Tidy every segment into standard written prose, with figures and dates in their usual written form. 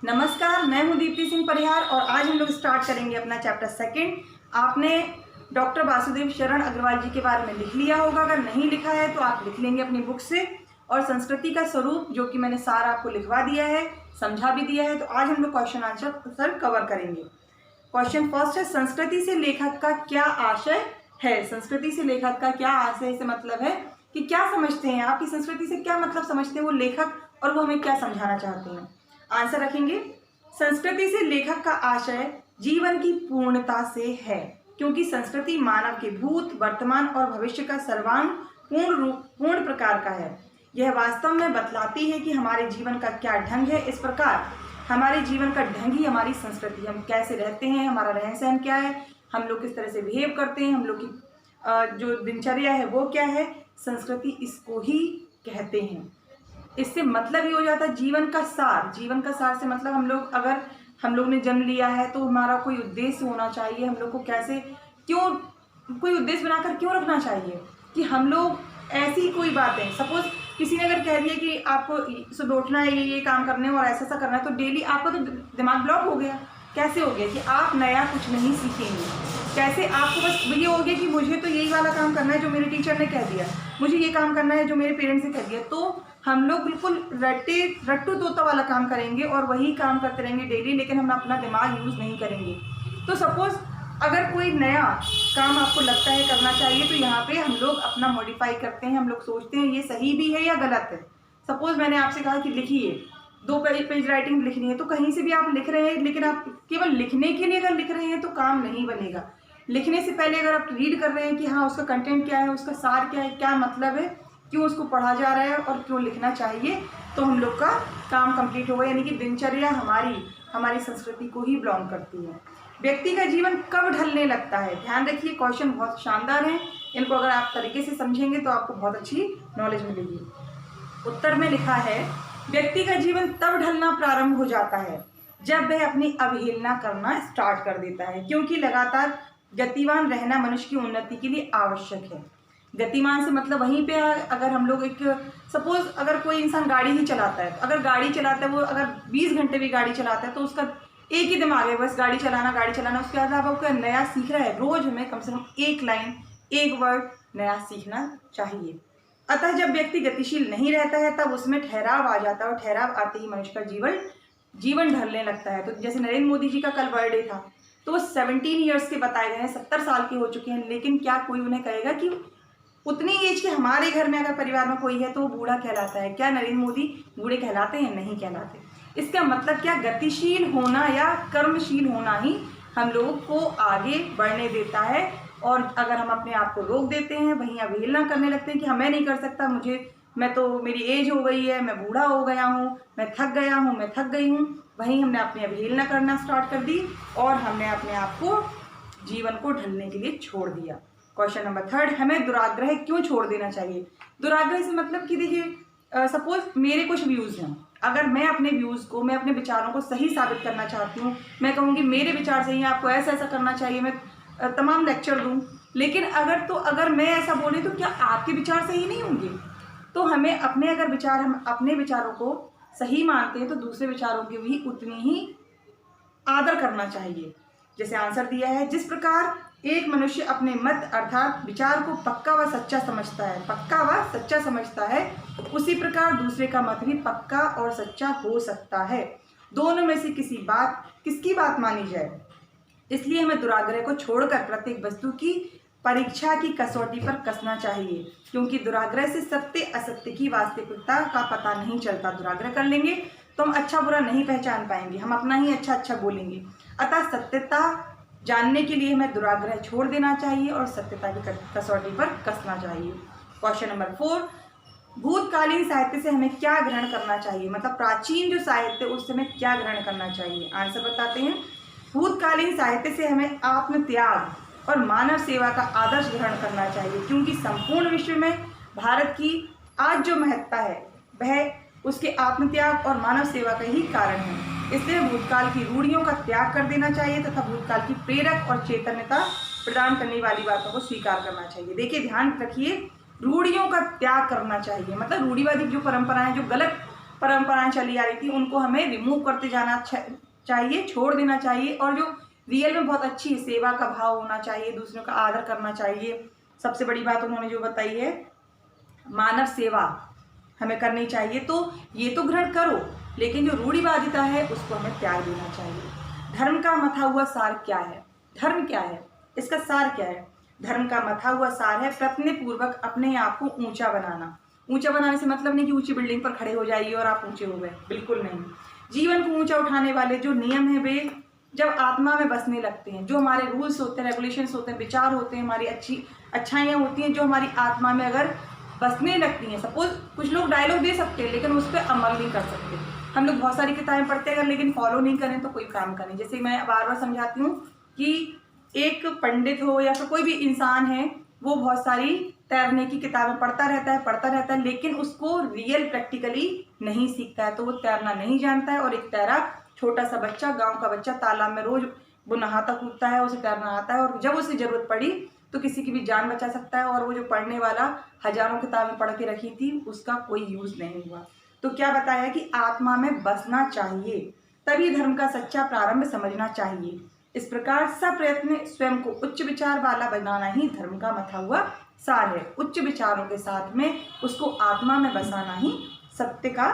नमस्कार, मैं हूं दीप्ति सिंह परिहार और आज हम लोग स्टार्ट करेंगे अपना चैप्टर सेकंड। आपने डॉक्टर वासुदेव शरण अग्रवाल जी के बारे में लिख लिया होगा, अगर नहीं लिखा है तो आप लिख लेंगे अपनी बुक से। और संस्कृति का स्वरूप जो कि मैंने सारा आपको लिखवा दिया है, समझा भी दिया है। तो आज हम लोग क्वेश्चन आंसर कवर करेंगे। क्वेश्चन फर्स्ट है, संस्कृति से लेखक का क्या आशय है। संस्कृति से लेखक का क्या आशय से मतलब है कि क्या समझते हैं आपकी संस्कृति से, क्या मतलब समझते हैं वो लेखक और वो हमें क्या समझाना चाहते हैं। आंसर रखेंगे, संस्कृति से लेखक का आशय जीवन की पूर्णता से है, क्योंकि संस्कृति मानव के भूत, वर्तमान और भविष्य का सर्वांग पूर्ण प्रकार का है। यह वास्तव में बतलाती है कि हमारे जीवन का क्या ढंग है। इस प्रकार हमारे जीवन का ढंग ही हमारी संस्कृति, हम कैसे रहते हैं, हमारा रहन सहन क्या है, हम लोग किस तरह से बिहेव करते हैं, हम लोग की जो दिनचर्या है वो क्या है, संस्कृति इसको ही कहते हैं। इससे मतलब ये हो जाता है जीवन का सार। जीवन का सार से मतलब हम लोग ने जन्म लिया है तो हमारा कोई उद्देश्य होना चाहिए। हम लोग को कैसे, क्यों, कोई उद्देश्य बनाकर क्यों रखना चाहिए कि हम लोग ऐसी कोई बातें, सपोज किसी ने अगर कह दिया कि आपको सुबह उठना है, ये काम करने और ऐसा करना है, तो डेली आपका तो दिमाग ब्लॉक हो गया। कैसे हो गया कि आप नया कुछ नहीं सीखेंगे। कैसे आपको बस ये हो गया कि मुझे तो यही वाला काम करना है जो मेरे टीचर ने कह दिया, मुझे ये काम करना है जो मेरे पेरेंट्स ने कह दिया। तो हम लोग बिल्कुल रट्टू तोता वाला काम करेंगे और वही काम करते रहेंगे डेली, लेकिन हम अपना दिमाग यूज़ नहीं करेंगे। तो सपोज अगर कोई नया काम आपको लगता है करना चाहिए, तो यहाँ पे हम लोग अपना मॉडिफाई करते हैं, हम लोग सोचते हैं ये सही भी है या गलत है। सपोज मैंने आपसे कहा कि लिखिए, 2 पेज राइटिंग लिखनी है, तो कहीं से भी आप लिख रहे हैं, लेकिन आप केवल लिखने के लिए अगर लिख रहे हैं तो काम नहीं बनेगा। लिखने से पहले अगर आप रीड कर रहे हैं कि हाँ उसका कंटेंट क्या है, उसका सार क्या है, क्या मतलब है, क्यों उसको पढ़ा जा रहा है और क्यों लिखना चाहिए, तो हम लोग का काम कंप्लीट होगा। यानी कि दिनचर्या हमारी संस्कृति को ही बिलोंग करती है। व्यक्ति का जीवन कब ढलने लगता है। ध्यान रखिए, क्वेश्चन बहुत शानदार हैं, इनको अगर आप तरीके से समझेंगे तो आपको बहुत अच्छी नॉलेज मिलेगी। उत्तर में लिखा है, व्यक्ति का जीवन तब ढलना प्रारंभ हो जाता है जब वह अपनी अवहेलना करना स्टार्ट कर देता है, क्योंकि लगातार गतिवान रहना मनुष्य की उन्नति के लिए आवश्यक है। गतिमान से मतलब वहीं पे अगर हम लोग सपोज अगर कोई इंसान गाड़ी ही चलाता है, अगर गाड़ी चलाता है वो अगर 20 घंटे भी गाड़ी चलाता है तो उसका एक ही दिमाग है, बस गाड़ी चलाना। उसके अलावा वो नया सीख रहा है। रोज हमें कम से कम एक लाइन, एक वर्ड नया सीखना चाहिए। अतः जब व्यक्ति गतिशील नहीं रहता है तब उसमें ठहराव आ जाता है, और ठहराव आते ही मनुष्य का जीवन ढलने लगता है। तो जैसे नरेंद्र मोदी जी का कल बर्थडे था, तो वो 17 ईयर्स के बताए गए हैं, 70 साल के हो चुके हैं, लेकिन क्या कोई उन्हें कहेगा कि उतनी एज के हमारे घर में अगर परिवार में कोई है तो वो बूढ़ा कहलाता है। क्या नरेंद्र मोदी बूढ़े कहलाते हैं? नहीं कहलाते। इसका मतलब क्या, गतिशील होना या कर्मशील होना ही हम लोगों को आगे बढ़ने देता है। और अगर हम अपने आप को रोक देते हैं, वहीं अवहेलना करने लगते हैं कि हाँ मैं नहीं कर सकता, मैं तो मेरी एज हो गई है, मैं बूढ़ा हो गया हूँ, मैं थक गया हूँ, मैं थक गई हूँ, वहीं हमने अपनी अवहेलना करना स्टार्ट कर दी और हमने अपने आप को जीवन को ढलने के लिए छोड़ दिया। क्वेश्चन नंबर 3, हमें दुराग्रह क्यों छोड़ देना चाहिए। दुराग्रह से मतलब कि देखिए, सपोज मेरे कुछ व्यूज़ हैं, अगर मैं अपने व्यूज़ को, मैं अपने विचारों को सही साबित करना चाहती हूँ, मैं कहूँगी मेरे विचार सही हैं, आपको ऐसा करना चाहिए, मैं तमाम लेक्चर दूँ, लेकिन अगर मैं ऐसा बोले तो क्या आपके विचार सही नहीं होंगे। तो हमें हम अपने विचारों को सही मानते हैं तो दूसरे विचारों की भी उतनी ही आदर करना चाहिए। जैसे आंसर दिया है, जिस प्रकार एक मनुष्य अपने मत अर्थात विचार को पक्का व सच्चा समझता है, उसी प्रकार दूसरे का मत भी पक्का और सच्चा हो सकता है। दोनों में से किसकी बात मानी जाए। इसलिए हमें दुराग्रह को छोड़कर प्रत्येक वस्तु की परीक्षा की कसौटी पर कसना चाहिए, क्योंकि दुराग्रह से सत्य असत्य की वास्तविकता का पता नहीं चलता। दुराग्रह कर लेंगे तो हम अच्छा बुरा नहीं पहचान पाएंगे, हम अपना ही अच्छा बोलेंगे। अतः सत्यता जानने के लिए हमें दुराग्रह छोड़ देना चाहिए और सत्यता की कसौटी पर कसना चाहिए। क्वेश्चन नंबर 4, भूतकालीन साहित्य से हमें क्या ग्रहण करना चाहिए। मतलब प्राचीन जो साहित्य उससे हमें क्या ग्रहण करना चाहिए। आंसर बताते हैं, भूतकालीन साहित्य से हमें आत्म त्याग और मानव सेवा का आदर्श ग्रहण करना चाहिए, क्योंकि संपूर्ण विश्व में भारत की आज जो महत्ता है वह उसके आत्मत्याग और मानव सेवा का ही कारण है। इसलिए भूतकाल की रूढ़ियों का त्याग कर देना चाहिए तथा भूतकाल की प्रेरक और चैतन्यता प्रदान करने वाली बातों को स्वीकार करना चाहिए। देखिए, ध्यान रखिए, रूढ़ियों का त्याग करना चाहिए, मतलब रूढ़िवादी जो परंपराएं, जो गलत परंपराएं चली आ रही थी उनको हमें रिमूव करते जाना चाहिए, छोड़ देना चाहिए। और जो रियल में बहुत अच्छी सेवा का भाव होना चाहिए, दूसरों का आदर करना चाहिए। सबसे बड़ी बात उन्होंने जो बताई है, मानव सेवा हमें करनी चाहिए। तो ये तो ग्रहण करो, लेकिन जो रूढ़िवादिता है उसको हमें त्याग देना चाहिए। धर्म का मथा हुआ सार क्या है? धर्म क्या है? इसका सार क्या है? धर्म का मथा हुआ सार है प्रयत्न पूर्वक अपने आप को ऊंचा बनाना। ऊंचा बनाने से मतलब नहीं कि ऊंची बिल्डिंग पर खड़े हो जाइए और आप ऊंचे हो गए, बिल्कुल नहीं। जीवन को ऊंचा उठाने वाले जो नियम है वे जब आत्मा में बसने लगते हैं, जो हमारे रूल्स होते हैं, रेगुलेशंस होते हैं, विचार होते हैं, हमारी अच्छाइयाँ होती हैं, जो हमारी आत्मा में अगर बसने लगती हैं। सपोज कुछ लोग डायलॉग दे सकते हैं लेकिन उस पर अमल नहीं कर सकते। हम लोग बहुत सारी किताबें पढ़ते हैं अगर लेकिन फॉलो नहीं करें तो कोई काम करें। जैसे मैं बार बार समझाती हूँ कि एक पंडित हो या फिर कोई भी इंसान है, वो बहुत सारी तैरने की किताबें पढ़ता रहता है लेकिन उसको रियल प्रैक्टिकली नहीं सीखता है, तो वो तैरना नहीं जानता है। और एक तैराक छोटा सा बच्चा, गांव का बच्चा, तालाब में रोज वो नहाता कूदता है, उसे तैरना आता है और जब उसे जरूरत पड़ी तो किसी की भी जान बचा सकता है। और वो जो पढ़ने वाला हजारों किताबें पढ़ के रखी थी उसका कोई यूज नहीं हुआ। तो क्या बताया कि आत्मा में बसना चाहिए, तभी धर्म का सच्चा प्रारंभ समझना चाहिए। इस प्रकार सप्रयत्न स्वयं को उच्च विचार वाला बनाना ही धर्म का मथा हुआ सार है। उच्च विचारों के साथ में उसको आत्मा में बसाना ही सत्य का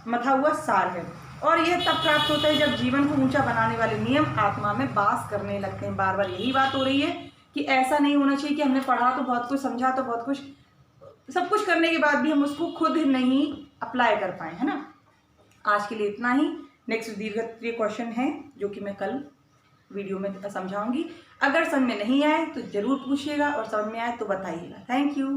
मथा हुआ सार है। और यह तब प्राप्त होता है जब जीवन को ऊंचा बनाने वाले नियम आत्मा में वास करने लगते हैं। बार बार यही बात हो रही है कि ऐसा नहीं होना चाहिए कि हमने पढ़ा तो बहुत कुछ, समझा तो बहुत कुछ, सब कुछ करने के बाद भी हम उसको खुद नहीं अप्लाई कर पाए, है ना। आज के लिए इतना ही। नेक्स्ट दीर्घत्रीय क्वेश्चन है जो कि मैं कल वीडियो में समझाऊंगी। अगर समझ में नहीं आए तो जरूर पूछिएगा और समझ में आए तो बताइएगा। Thank you.